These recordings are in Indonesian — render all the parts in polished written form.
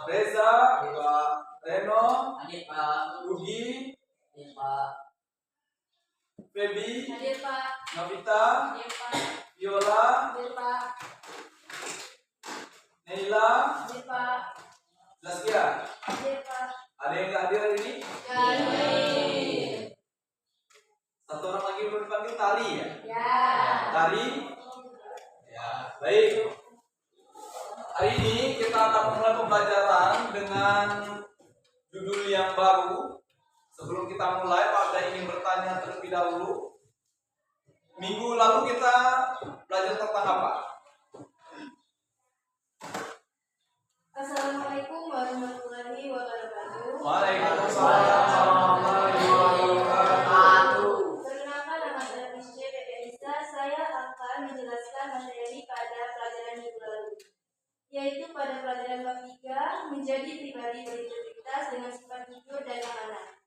Reza, Reno, Rugi, Feby, Novita, Viola, Neila, Zaskia. Ada yang nggak hadir hari ini? Satu orang lagi belum dipanggil, Tari ya? Tari? Ya, baik. Hari ini kita akan mulai pembelajaran dengan judul yang baru. Sebelum kita mulai, Pak Abda ingin bertanya terlebih dahulu. Minggu lalu kita belajar tentang apa? Assalamualaikum warahmatullahi wabarakatuh. Waalaikumsalam warahmatullahi wabarakatuh. Perkenalkan, nama saya Misje Peperisa. Saya akan menjelaskan materi pada pelajaran minggu lalu, yaitu pada pelajaran bab 3, menjadi pribadi berintegritas dengan sifat jujur dan amanah.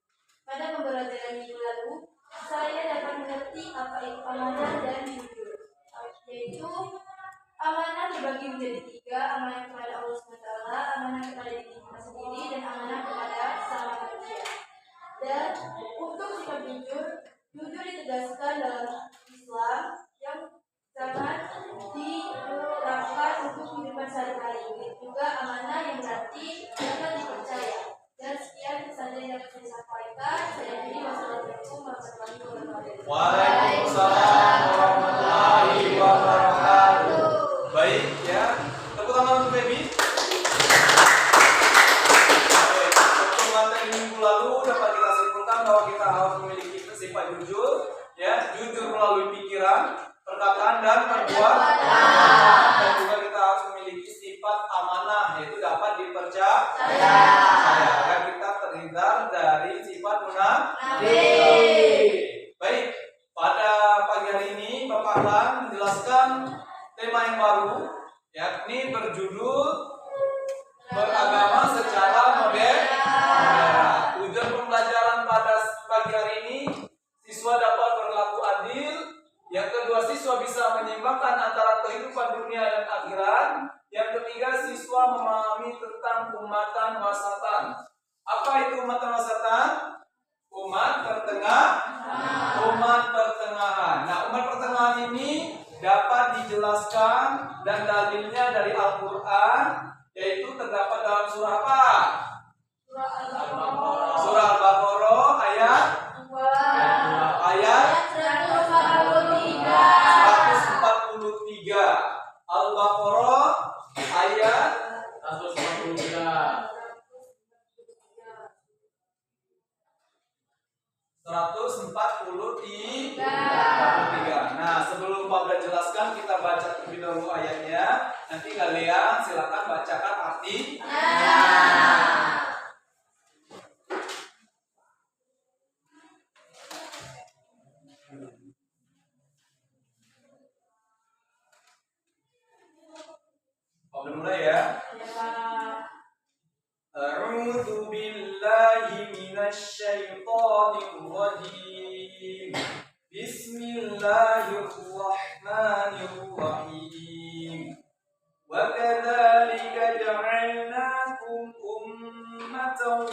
Pada pembelajaran minggu lalu, saya dapat mengerti apa itu amanah dan jujur, yaitu amanah dibagi menjadi 3, amanah kepada Allah SWT, amanah kepada diri kita sendiri, dan amanah kepada sesama manusia. Dan untuk sifat jujur ditegaskan dalam Islam yang sangat diterapkan untuk kehidupan sehari-hari. Juga amanah yang berarti dapat dipercaya. Dan sekian saja yang dapat saya sampaikan. Saya diri, wassalamualaikum warahmatullahi wabarakatuh. Waalaikumsalam warahmatullahi wabarakatuh. Baik ya, tepuk tangan untuk Feby. Untuk materi minggu lalu dapat kita simpulkan bahwa kita harus memiliki sifat jujur, ya, jujur melalui pikiran, perkataan dan perbuatan. Dan juga kita harus memiliki sifat amanah, yaitu dapat dipercaya. Agar kita terhindar dari sifat munafik. Baik, pada pagi hari ini Bapak akan menjelaskan tema yang baru, yakni berjudul beragama secara modern. Tujuan pembelajaran pada pagi hari ini, siswa dapat berlaku adil. Yang kedua, siswa bisa menyeimbangkan antara kehidupan dunia dan akhirat. Yang ketiga, siswa memahami tentang umatan wasatan. Apa itu umatan wasatan? Umat pertengahan. Nah, umat pertengahan ini dapat dijelaskan dan dalilnya dari Al-Quran, yaitu terdapat dalam surah apa? Surah Al-Baqarah ayat 143. Al-Baqarah ayat 143. Nah, sebelum Pak Abda jelaskan, kita baca terlebih dahulu ayatnya. Nanti kalian silakan bacakan artinya. Pak Abda mulai ya. A'udzu billahi minasy syaithanir rajim. Bismillahirrahmanirrahim. Wa kadzalika ja'alnakum ummatan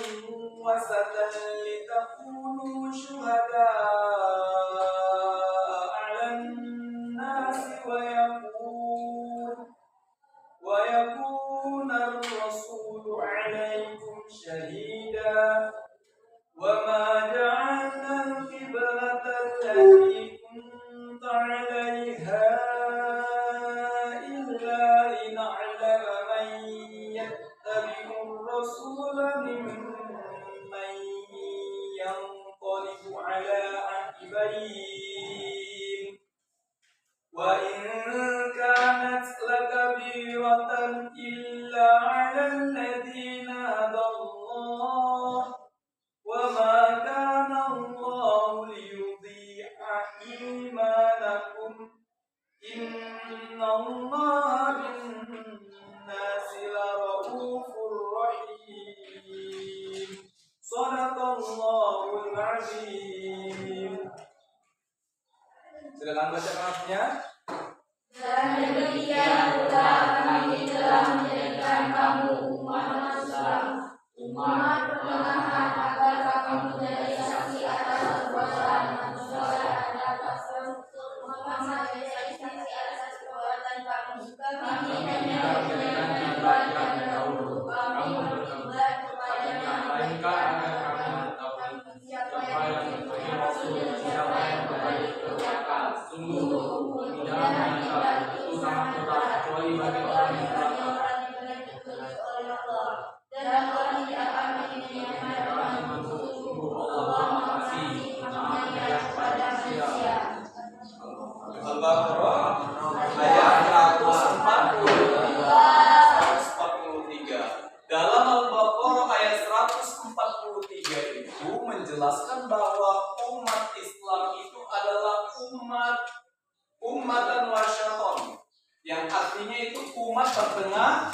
wasatan litakunu syuhada'a 'alan nasi wa yakuna ar-rasulu 'alaikum shahida. وما جعلنا القبلة التي كنت عليها إلا لنعلم من يتبع الرسول ممن ينقلب على عقبيه وإن كانت لكبيرة إلا على الذين هدى الله وما كان الله ليضيع إيمانكم إن الله بالناس لرؤوف رحيم. صدق الله العظيم. Silakan baca maafnya. Dan demikian pula kami telah menjadikan kamu umat manusia menjelaskan bahwa umat Islam itu adalah ummatan wasyaton, yang artinya itu umat pertengahan.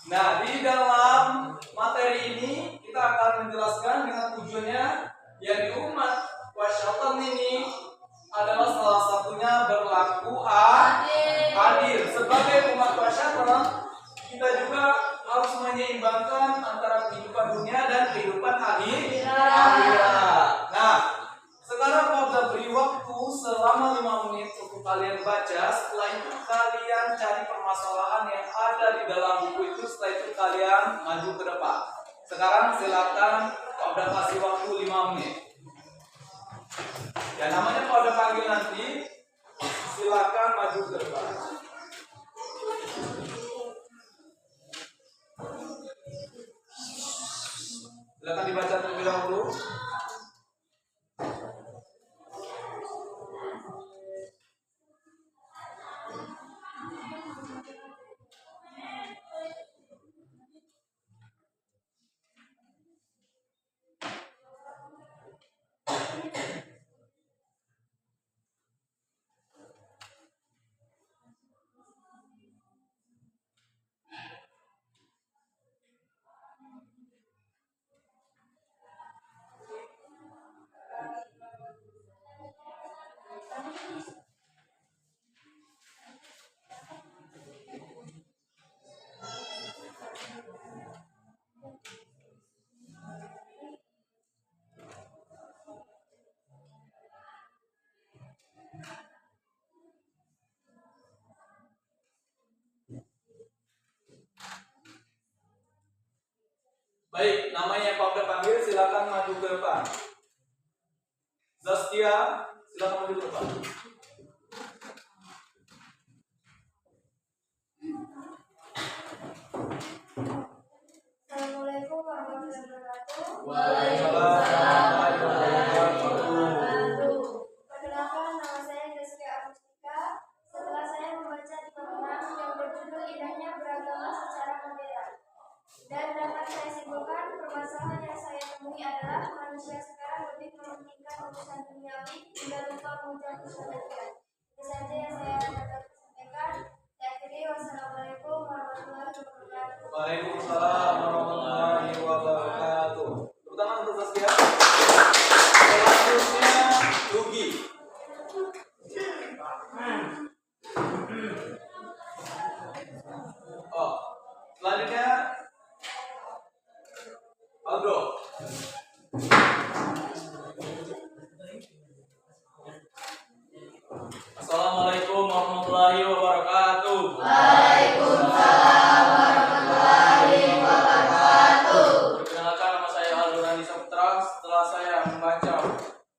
Nah, di dalam materi ini kita akan menjelaskan dengan tujuannya, yang umat wasyaton ini adalah salah satunya berlaku adil. Sebagai umat wasyaton, kita juga harus menyeimbangkan antara kehidupan dunia dan kehidupan akhirat. Nah, sekarang Pak beri waktu selama 5 menit untuk kalian baca. Setelah itu kalian cari permasalahan yang ada di dalam buku itu. Setelah itu kalian maju ke depan. Sekarang silakan Pak udah kasih waktu 5 menit. Ya, namanya Pak udah panggil nanti, silakan maju ke depan. Silakan dibaca terlebih dahulu. Baik, namanya Pak udah panggil, silakan maju ke depan. Zaskia, silakan maju ke depan. Assalamualaikum warahmatullahi wabarakatuh. Waalaikumsalam warahmatullahi wabarakatuh. Perkenalkan, nama saya Zaskia Agustika. Setelah saya membaca di bangunan yang berjudul Indahnya Beragama Secara Modern, dan dapat saya simpulkan, permasalahan yang saya temui adalah manusia sekarang lebih mementingkan urusan duniawi hingga lupa mengejar kesadaran. Itu saja yang saya dapat sampaikan. Saya akhiri, wassalamualaikum warahmatullahi wabarakatuh. Waalaikumsalam warahmatullahi wabarakatuh. Tepuk tangan untuk Zaskia. Selanjutnya Lugi. Selanjutnya Aldo. Assalamualaikum warahmatullahi wabarakatuh. Waalaikumsalam warahmatullahi wabarakatuh. Perkenalkan, nama saya Aldo Randi Saputra. Setelah saya membaca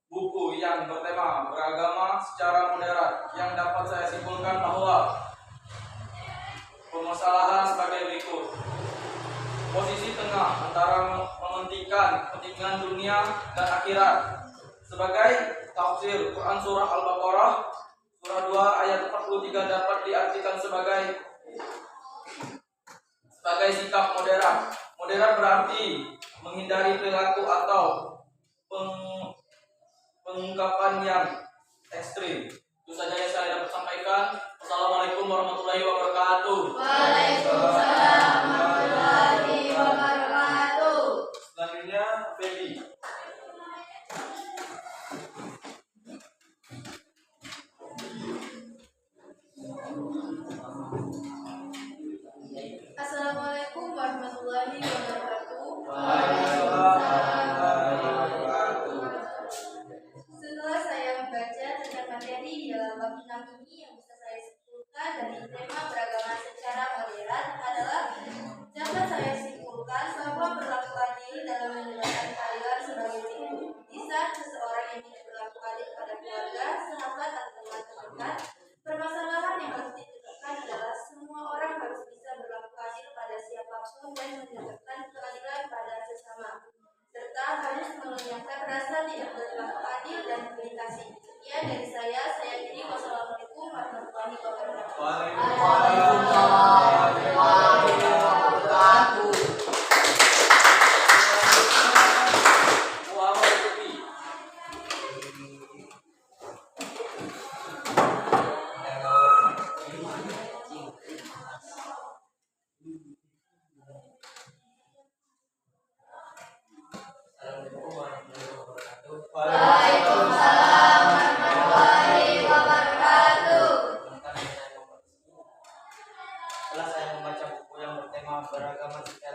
buku yang bertema beragama secara modern, yang dapat saya simpulkan bahwa permasalahan sebagai berikut. Posisi tengah antara mementingkan kepentingan dunia dan akhirat. Sebagai tafsir Quran surah Al-Baqarah surah 2 ayat 43 dapat diartikan sebagai sikap modern. Modern berarti menghindari perilaku atau pengungkapan yang ekstrim. Itu saja yang saya dapat sampaikan. Assalamualaikum warahmatullahi wabarakatuh. Waalaikumsalam warahmatullahi wabarakatuh. Selanjutnya Feby. Assalamualaikum warahmatullahi wabarakatuh. Waalaikumsalam warahmatullahi wabarakatuh. Setelah saya membaca tentang materi di dalam bab 6 ini, yang bisa saya simpulkan dari tema beragama secara modern adalah, dapat saya simpulkan bahwa berlaku adil dalam menjalankan keadilan sebagai berikut. Di saat seseorang yang tidak berlaku adil pada keluarga, sahabat atau teman terdekat, permasalahan yang harus ditegakkan adalah semua orang harus bisa berlaku adil pada siapapun dan menegakkan keadilan pada sesama, serta harus mengenyangkan rasa tidak berlaku adil dan melintasi. Ya, dari saya kiri. Wassalamualaikum warahmatullahi wabarakatuh. Waalaikumsalam warahmatullahi wabarakatuh.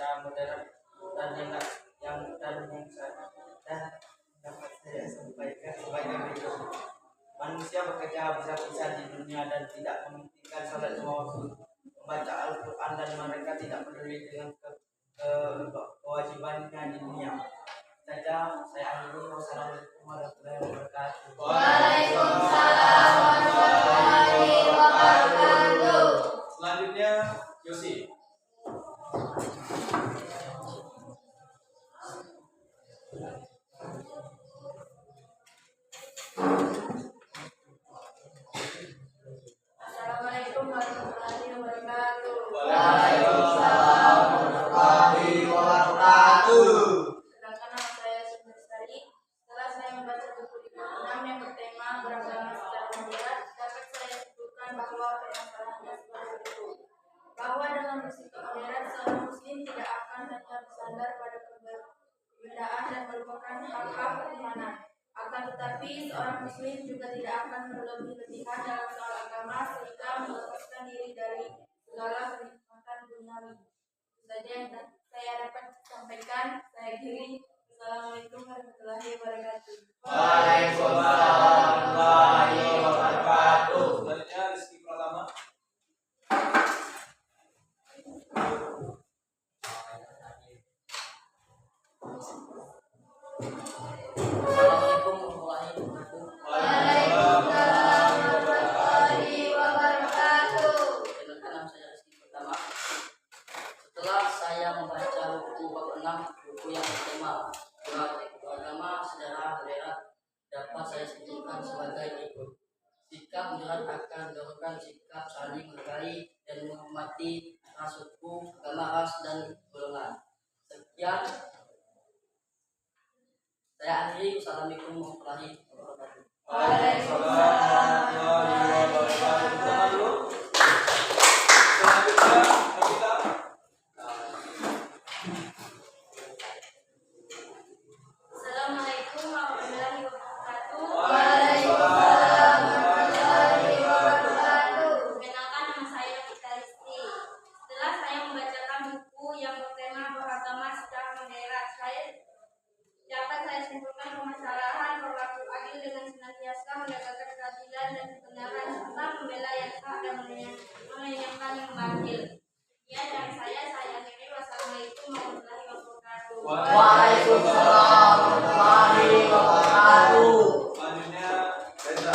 secara modern dan yang dapat saya sampaikan sebagai berikut. Manusia bekerja habis-habisan di dunia dan tidak mementingkan salat lima waktu, membaca Al-Quran, dan mereka tidak peduli dengan kewajibannya di dunia. Saja saya akhiri. Wassalamualaikum warahmatullahi wabarakatuh. Waalaikumsalam warahmatullahi wabarakatuh. Selanjutnya Yosi. Assalamualaikum warahmatullahi wabarakatuh. Waalaikumsalam warahmatullahi wabarakatuh. Perkenalkan, nama saya Sumber Sari. Setelah saya membaca buku di bab 6 yang bertema beragama secara moderat, dapat saya simpulkan bahwa permasalahannya seperti itu. Bahwa dengan bersikap moderat, seorang muslim tidak akan hanya bersandar pada perbedaan dan melupakan hak-hak keimanan. Akan tetapi, seorang muslim juga tidak akan berlebih-lebihan dalam soal agama sehingga melepaskan diri dari segala kenikmatan duniawi. Itu saja yang saya dapat sampaikan. Saya akhiri. Assalamualaikum warahmatullahi wabarakatuh. Waalaikumsalam warahmatullahi wabarakatuh. Selanjutnya Rizky Pratama. Assalamualaikum warahmatullahi wabarakatuh. Waalaikumsalam warahmatullahi wabarakatuh. Perkenalkan, nama saya Rizky Pertama. Setelah saya membaca buku bab 6, buku yang bertema beragama secara moderat, dapat saya simpulkan sebagai berikut. Sikap moderat akan mendorongkan sikap saling menghargai dan menghormati ras suku, agama, ras, dan golongan. Sekian. Saya akhiri. Wassalamualaikum warahmatullahi wabarakatuh. Waalaikumsalam warahmatullahi wabarakatuh. Jangan dulu. Selanjutnya Nabila. Assalamualaikum warahmatullahi wabarakatuh. Waalaikumsalam warahmatullahi wabarakatuh. Perkenalkan, nama saya Vita Listi. Setelah saya membacakan buku yang bertema beragama secara moderat, dapat saya simpulkan permasalahan berlaku adil dengan senantiasa menegakkan keadilan dan kebenaran serta membela yang sah dan menyayangkan yang batil. Ya, dari saya akhiri. Wassalamualaikum warahmatullahi wabarakatuh. Waalaikumsalam warahmatullahi wabarakatuh. Selanjutnya Reza.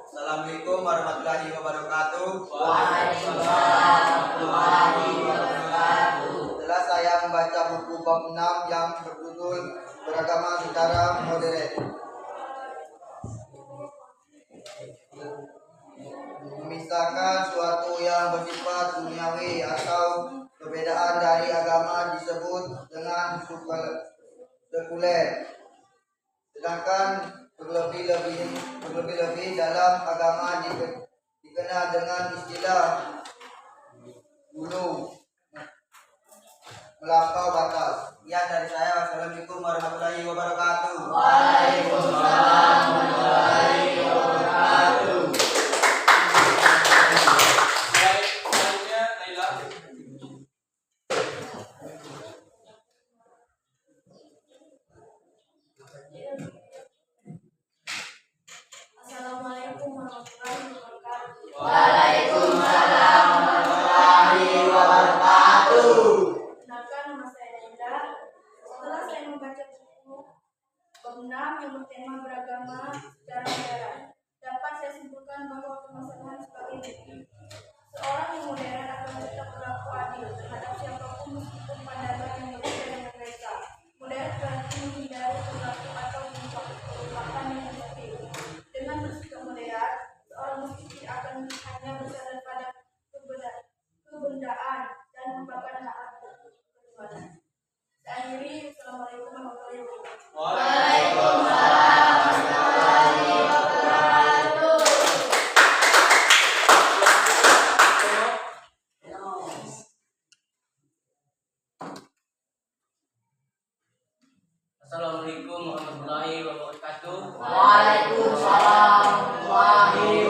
Assalamualaikum warahmatullahi wabarakatuh. Waalaikumsalam warahmatullahi wabarakatuh. Setelah saya membaca buku bab 6 yang berjudul Beragama Secara Modern, memisahkan suatu yang bersifat duniawi atau perbedaan dari agama disebut dengan sekuler. Sedangkan berlebih-lebih dalam agama dikenal dengan istilah gulu, melampaui batas. Sekian dari saya. Wassalamualaikum warahmatullahi wabarakatuh. Waalaikumsalam warahmatullahi wabarakatuh. Baik, selanjutnya Naila. Assalamualaikum warahmatullahi wabarakatuh. Waalaikumsalam warahmatullahi wabarakatuh. Perkenalkan, nama saya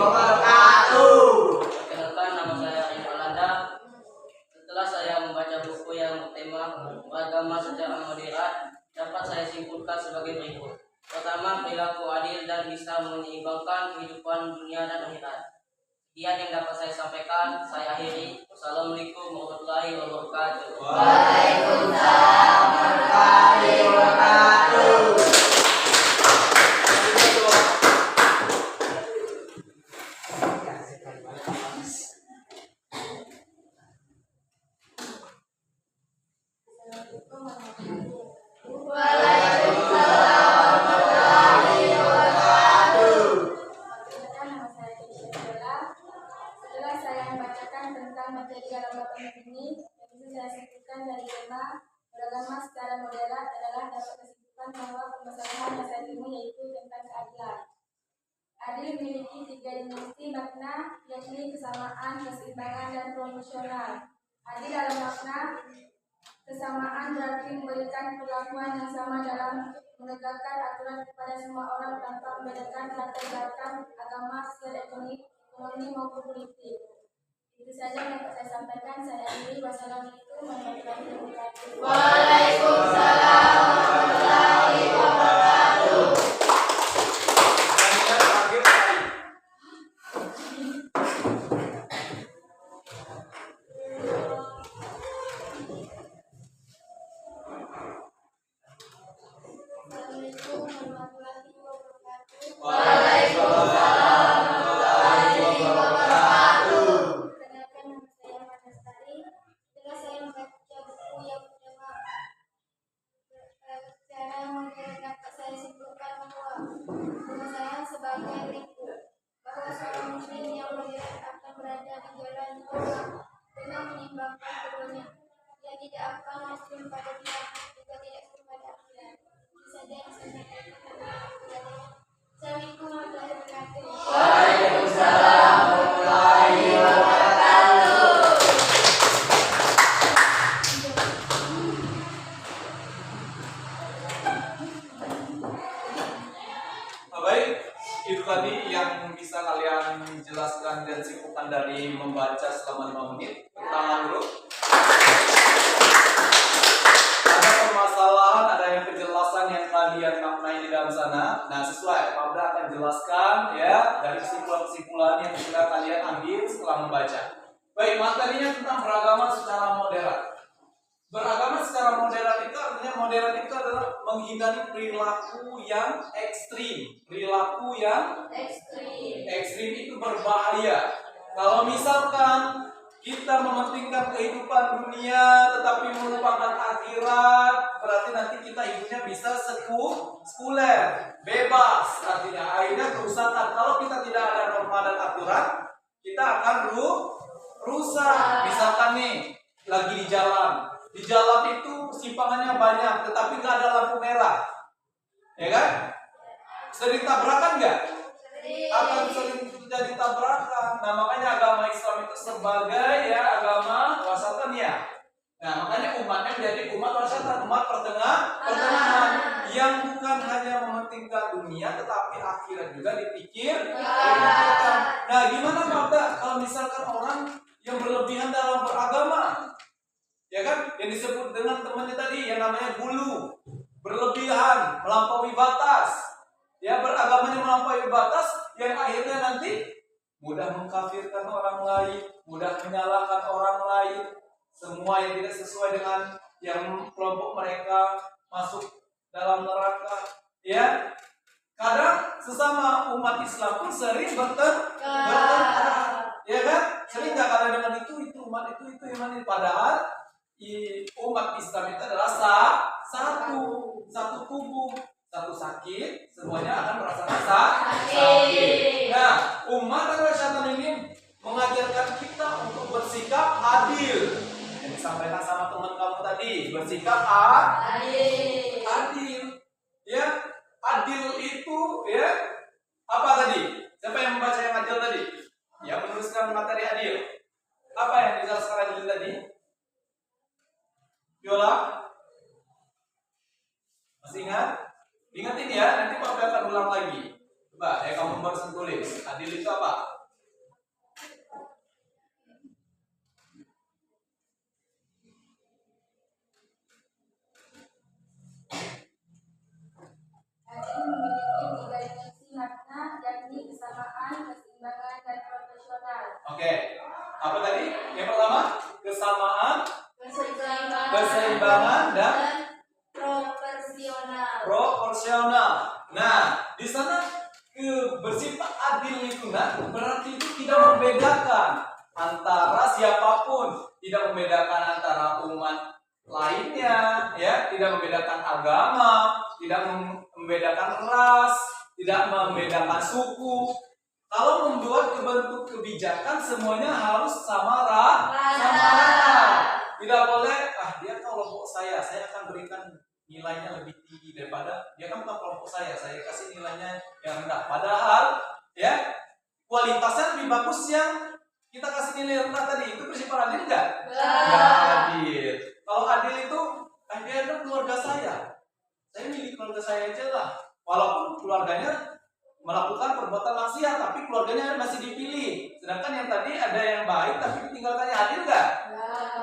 wabarakatuh. Perkenalkan, nama saya Arif Alanda. Setelah saya membaca buku yang bertema beragama secara moderat, dapat saya simpulkan sebagai berikut. Pertama, perilaku adil dan bisa menyeimbangkan kehidupan dunia dan akhirat. Sekian yang dapat saya sampaikan. Saya akhiri. Wassalamualaikum warahmatullahi wabarakatuh. Waalaikumsalam warahmatullahi wabarakatuh. Assalamualaikum warahmatullahi wabarakatuh. Waalaikumsalam warahmatullahi wabarakatuh. Perkenalkan, nama saya Keisha Bella. Setelah saya membacakan tentang materi dalam bab ini, yang bisa saya simpulkan dari tema beragama secara moderat adalah dapat kesimpulan bahwa permasalahan yang saya temui yaitu tentang keadilan. Adil memiliki 3 dimensi makna, yakni kesamaan, keseimbangan, dan proporsional. Adil dalam makna kesamaan berarti memberikan perlakuan yang sama dalam menegakkan aturan kepada semua orang tanpa membedakan latar belakang, agama, sosial, ekonomi maupun politik. Itu saja yang dapat saya sampaikan. Saya akhiri. Wassalamualaikum warahmatullahi wabarakatuh. Waalaikumsalam warahmatullahi wabarakatuh. Dan yang terakhir sekali. Assalamualaikum warahmatullahi wabarakatuh. Waalaikumsalam warahmatullahi wabarakatuh. Perkenalkan, nama saya Mada Stari. Setelah saya membaca buku yang bernama Secara Modern, dapat saya simpulkan bahwa saya sebagai ibu bahwa seorang muslim yang modern akan berada di jalan Allah dengan menyimbangkan keduanya. Ia tidak akan muslim pada dia juga tidak kepada akhirat. Itu saja yang saya sampaikan. Assalamualaikum warahmatullahi wabarakatuh. Waalaikumsalam warahmatullahi wabarakatuh. Baik, itu tadi yang bisa kalian jelaskan dan simpulkan dari membaca selama 5 menit. Pertama dulu. Ada permasalahan, ada yang penjelasan yang kalian maknai di dalam sana. Nah, sesuai, Pabda akan jelaskan ya dari kesimpulan-kesimpulan yang sudah kalian ambil setelah membaca. Baik, materinya tentang beragama secara moderat. Beragama secara moderat itu artinya moderat itu adalah menghindari perilaku yang ekstrim. Perilaku yang ekstrim itu berbahaya. Kalau misalkan kita mementingkan kehidupan dunia tetapi melupakan akhirat, berarti nanti kita hidupnya bisa sekuler, bebas. Artinya akhirnya kerusakan. Kalau kita tidak ada norma dan aturan, kita akan rusak. Misalkan nih lagi di jalan. Di jalan itu simpangannya banyak, tetapi nggak ada lampu merah, ya kan? Sering tabrakan nggak? Akan sering terjadi tabrakan. Nah, makanya agama Islam itu sebagai ya agama wasatan ya. Nah, makanya umatnya menjadi umat wasatan, umat pertengahan yang bukan hanya mementingkan dunia, tetapi akhirat juga dipikirkan. Nah, gimana Pak kalau misalkan orang yang berlebihan dalam beragama? Ya kan, yang disebut dengan temannya tadi yang namanya gulu, berlebihan, melampaui batas, ya beragamanya melampaui batas, yang akhirnya nanti mudah mengkafirkan orang lain, mudah menyalahkan orang lain, semua yang tidak sesuai dengan yang kelompok mereka masuk dalam neraka. Ya, kadang sesama umat Islam pun sering bertengkar, ya kan, sering nggak kadang dengan itu umat itu yang mana, padahal umat Islam itu adalah satu tubuh, satu sakit, semuanya akan merasakan sakit. Nah, umat syaitan ini mengajarkan kita untuk bersikap adil. Yang disampaikan sama teman kamu tadi, bersikap adil. Ya, adil itu ya apa tadi? Siapa yang membaca yang adil tadi? Yang menuliskan materi adil. Apa yang dijelaskan adil tadi? Viola? Masih ingat? Ingatin ya, nanti Pak akan ulang lagi. Coba, kamu barusan tulis. Adil itu apa? Oke. Apa tadi? Yang pertama, kesamaan, keseimbangan dan proporsional. Nah, di sana bersifat adil itu berarti itu tidak membedakan antara siapapun, tidak membedakan antara umat lainnya, ya, tidak membedakan agama, tidak membedakan ras, tidak membedakan suku. Kalau membuat bentuk kebijakan semuanya harus sama rata. Tidak boleh, dia kelompok saya akan berikan nilainya lebih tinggi daripada dia kan bukan kelompok saya kasih nilainya yang rendah. Padahal ya kualitasnya lebih bagus yang kita kasih nilai rendah tadi. Itu bersifat adil nggak? Nggak adil. Kalau adil itu, dia adalah keluarga saya milih keluarga saya aja lah. Walaupun keluarganya melakukan perbuatan maksiat, tapi keluarganya masih dipilih. Sedangkan yang tadi ada yang baik tapi ditinggalkannya, adil nggak?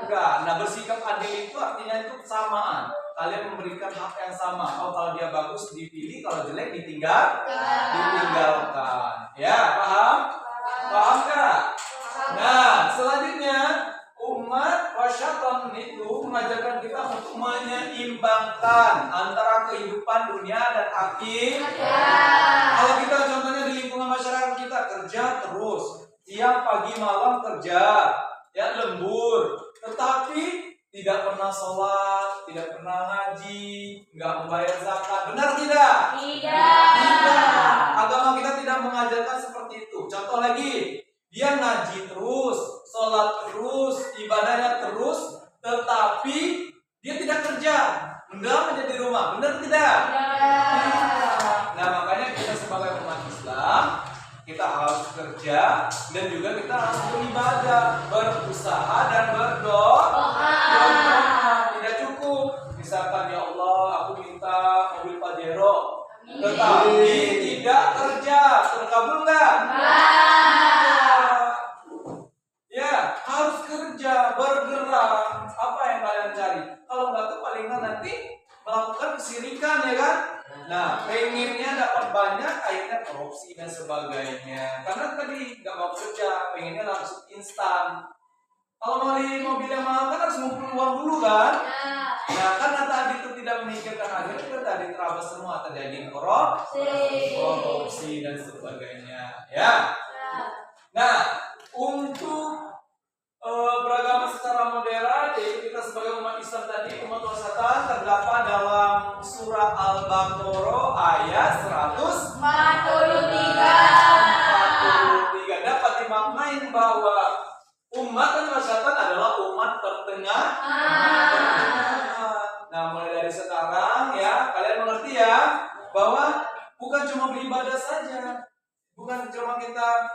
Enggak. Nah, bersikap adil itu artinya itu kesamaan. Kalian memberikan hak yang sama. Kalau dia bagus dipilih, kalau jelek ditinggalkan. Ya, paham? Paham nggak? Nah, selanjutnya umat wasyatan itu mengajarkan kita untuk menyeimbangkan antara kehidupan dunia dan akhirat. Kalau kita contohnya di lingkungan masyarakat kita kerja terus, siang pagi malam kerja, ya lembur, tetapi tidak pernah sholat, tidak pernah ngaji, nggak membayar zakat, benar tidak? Tidak. Agama kita tidak mengajarkan seperti itu. Contoh lagi, dia ngaji terus, sholat terus, ibadahnya terus, tetapi dia tidak kerja, mendam aja di rumah, benar tidak? Nah, makanya kita sebagai umat Islam, kita harus kerja dan juga kita harus beribadah, berusaha dan berdoa. Tidak cukup, misalkan ya Allah, aku minta mobil Pajero, tetapi tidak kerja, terkabul nggak? Ya, harus kerja, bergerak. Apa yang kalian cari? Kalau nggak tuh palingan nanti melakukan kesirikan, ya kan? Nah, pengennya dapat banyak, akhirnya korupsi dan sebagainya. Karena tadi nggak mau kerja, pengennya langsung instan. Kalau mau beli mobil yang mahal kan harus ngumpul uang dulu kan? Nah, karena tadi itu tidak memikirkan akhirnya tadi terabas semua, terjadi korupsi dan sebagainya. Ya. Nah, untuk beragama secara modern, yaitu kita sebagai umat Islam tadi, umat wasatan terdapat dalam surah Al-Baqarah ayat 143 dapat dimaknain bahwa umat dan wasatan adalah umat pertengahan. Nah, mulai dari sekarang ya kalian mengerti ya bahwa bukan cuma beribadah saja, bukan cuma kita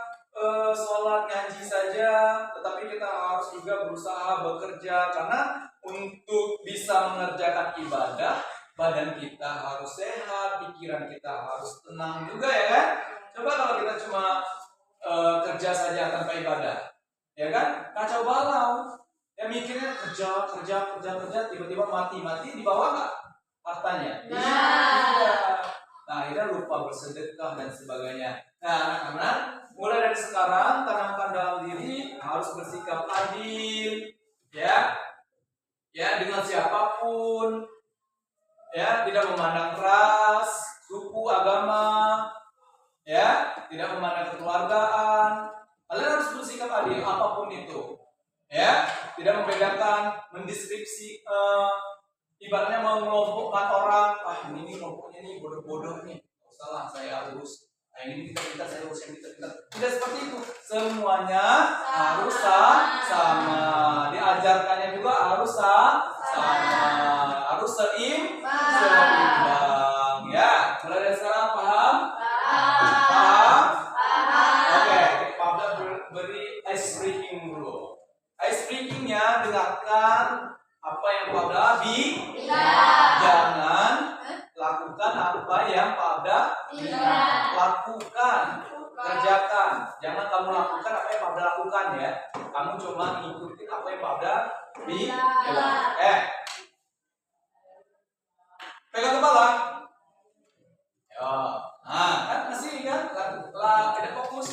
sholat ngaji saja, tetapi kita harus juga berusaha bekerja, karena untuk bisa mengerjakan ibadah badan kita harus sehat, pikiran kita harus tenang juga, ya kan? Coba kalau kita cuma kerja saja tanpa ibadah, ya kan? Kacau balau. Ya mikirnya kerja, tiba-tiba mati di bawah nggak hartanya? Iya. Nah, akhirnya lupa bersedekah dan sebagainya. Nah, anak-anak, mulai dari sekarang tanamkan dalam diri harus bersikap adil, ya dengan siapapun, ya tidak memandang ras, suku, agama, ya tidak memandang kekeluargaan. Kalian harus bersikap adil apapun itu, ya tidak membedakan, mendeskripsi, ibaratnya mengelompokkan orang. Ini kelompoknya nih bodoh-bodoh nih, salah saya urus. Nah, ini kita saya urus yang kita. Tidak seperti itu. Semuanya harus sama. Diajarkannya juga harus sama. Harus seimbang. Ya, mulai dari sekarang paham? Paham? Oke, Pabda beri ice breaking dulu. Ice breakingnya dengarkan apa yang Pabda jangan lakukan apa yang Pabda lakukan, kerjakan. Jangan kamu lakukan apa yang Pabda lakukan, ya. Kamu cuma ngikutin apa yang Pabda bilang. Pegang kepala. Ya. Nah, kan masih kan? Tidak fokus.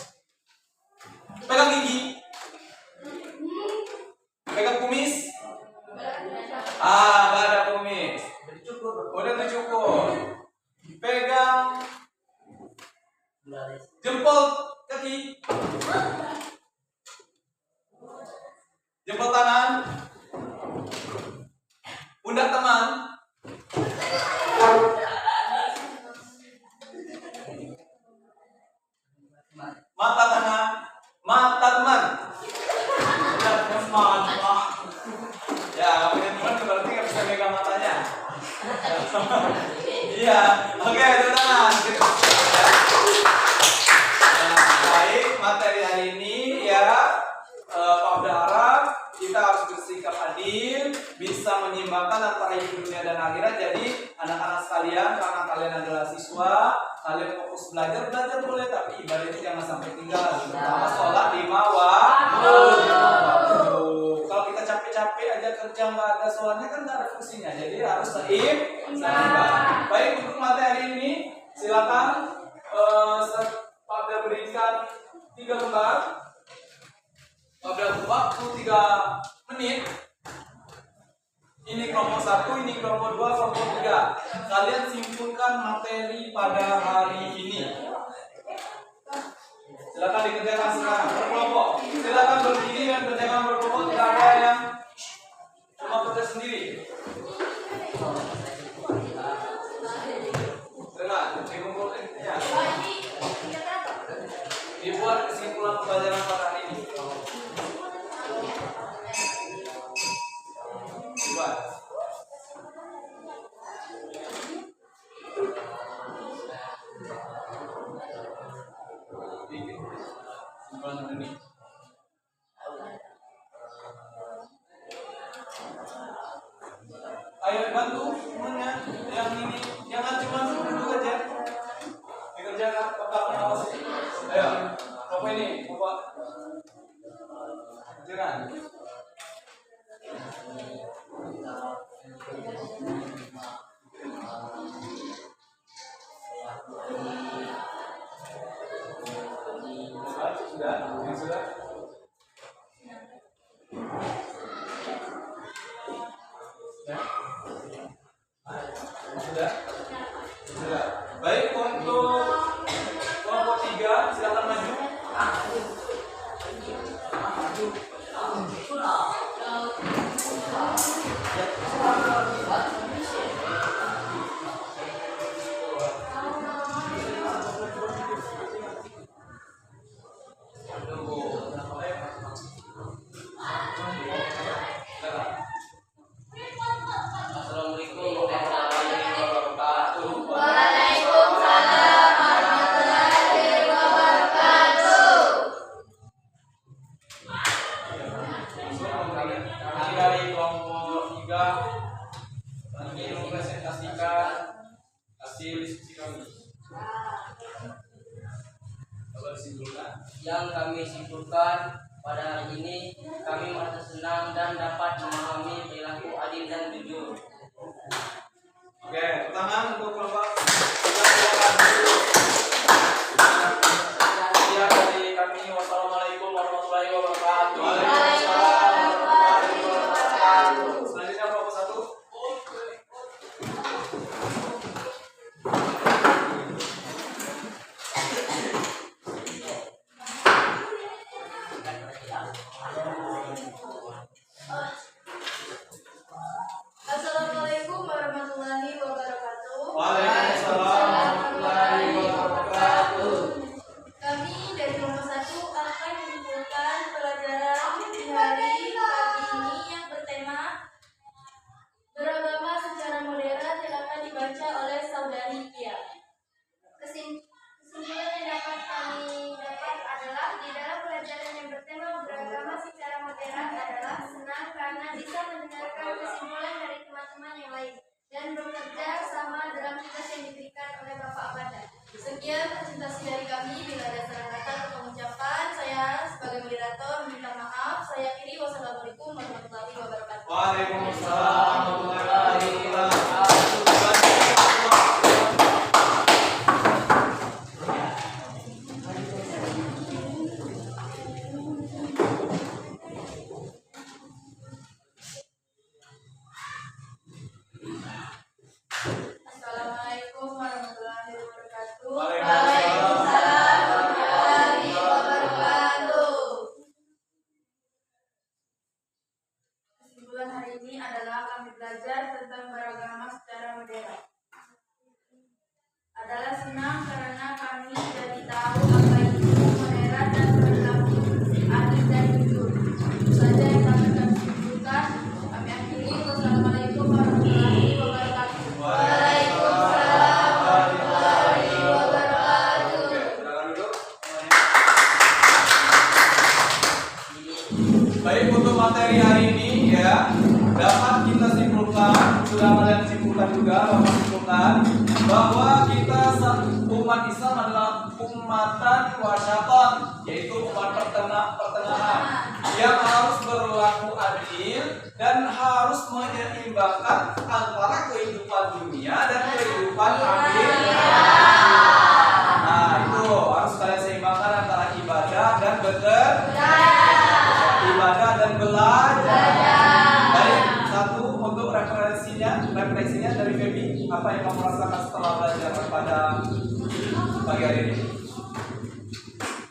Pegang gigi. Jempol tangan. Pundak teman. Mata tangan. Mata teman. Pundak teman. Wah. Ya, nggak punya teman berarti nggak bisa megang matanya. Iya, oke, itu tangan. Nah, baik, materi hari ini ya, Pak berharap kita harus bersikap adil, bisa menyeimbangkan antara hidup dunia dan akhirat. Jadi anak-anak sekalian, karena kalian adalah siswa, kalian fokus belajar boleh, tapi ibadah itu jangan sampai tinggal. Terutama sholat 5 waktu. Kalau kita capek-capek aja kerja nggak ada sholatnya kan nggak ada fungsinya. Jadi harus seimbang. Baik, untuk materi ini silakan Pak Abda berikan 3 lembar. Pada waktu 3 menit. Ini kelompok 1, ini kelompok 2, kelompok 3. Kalian simpulkan materi pada hari ini. Silakan dikerjakan sekarang berkelompok. Silakan berdiri dan kerjakan berkelompok. Tidak ada yang cuma kerja sendiri. Silakan dikumpulkan ya. Dibuat kesimpulan pembelajaran pada hari ini. Ayo bantu semuanya yang ini, jangan cuma duduk aja. Dikerjakan, Bapak mengawasi. Ayo, Bapak ini, Bapak. Kerjakan. Sudah. Sudah. Baik, untuk kelompok 3 silakan maju. Assalamualaikum warahmatullahi wabarakatuh. Waalaikumsalam warahmatullahi wabarakatuh. Kami dari kelompok 3 ingin mempresentasikan hasil diskusi kami. Coba disimpulkan. Yang kami simpulkan pada hari ini, kami merasa senang dan dapat memahami perilaku adil dan jujur. Oke, tangan untuk kelompok 3. Ya, dari kami wassalamualaikum warahmatullahi wabarakatuh. Waalaikumsalam warahmatullahi wabarakatuh. Selanjutnya kelompok 1. Assalamualaikum warahmatullahi wabarakatuh. Waalaikumsalam warahmatullahi wabarakatuh. Kami dari kelompok 1 akan menyimpulkan pelajaran di hari pagi ini yang bertema beragama secara modern yang akan dibaca oleh saudari Pia. Kesimpulan yang dapat kami dapat adalah di dalam pelajaran yang bertema beragama secara modern adalah senang karena bisa mendengarkan kesimpulan dari teman-teman yang lain dan bekerja sama dalam tugas yang diberikan oleh Bapak Abada. Sekian presentasi dari kami. Bila ada salah kata atau pengucapan, saya sebagai moderator meminta maaf. Saya akhiri. Wassalamualaikum warahmatullahi wabarakatuh. Waalaikumsalam warahmatullahi wabarakatuh. Assalamualaikum warahmatullahi wabarakatuh. Waalaikumsalam warahmatullahi wabarakatuh. Baik, untuk materi hari ini ya dapat kita simpulkan, sudah kalian simpulkan juga, Bapak simpulkan bahwa kita umat Islam adalah umatan wasyatan, yaitu umat pertengahan yang harus berlaku adil dan harus menyeimbangkan antara kehidupan dunia dan kehidupan akhirat. Nah, itu harus kalian seimbangkan antara ibadah dan ibadah dan belajar. Baik, satu untuk referensinya dari Feby, apa yang kamu rasakan setelah belajar pada pagi hari ini?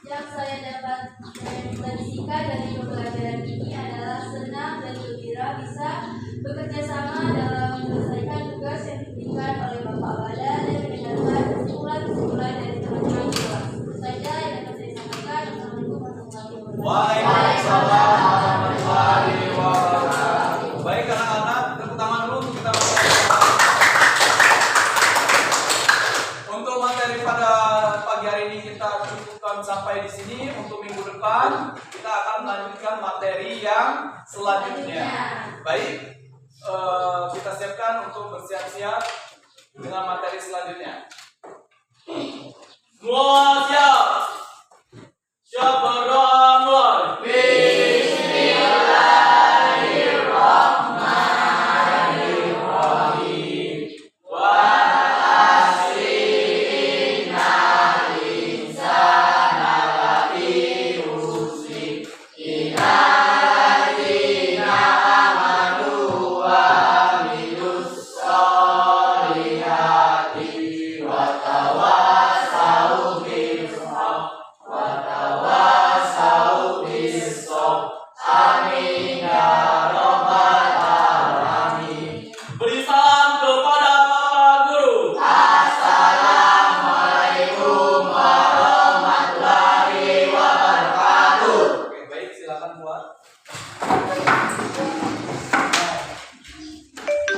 Yang saya dapat definisikan dari pembelajaran ini adalah senang dan gembira bisa bekerja sama dalam menyelesaikan tugas yang diberikan oleh Bapak Bada dan mendengarkan kesimpulan-kesimpulan dari teman-teman kelas. Itu saja yang dapat saya sampaikan. Assalamualaikum warahmatullahi wabarakatuh. Waalaikumsalam warahmatullahi wabarakatuh. Baik anak-anak, tepuk tangan dulu untuk kita. Untuk materi pada pagi hari ini kita cukupkan sampai di sini. Untuk minggu depan kita akan melanjutkan materi yang selanjutnya. Baik, kita siapkan untuk bersiap-siap dengan materi selanjutnya. Semua siap. Syabara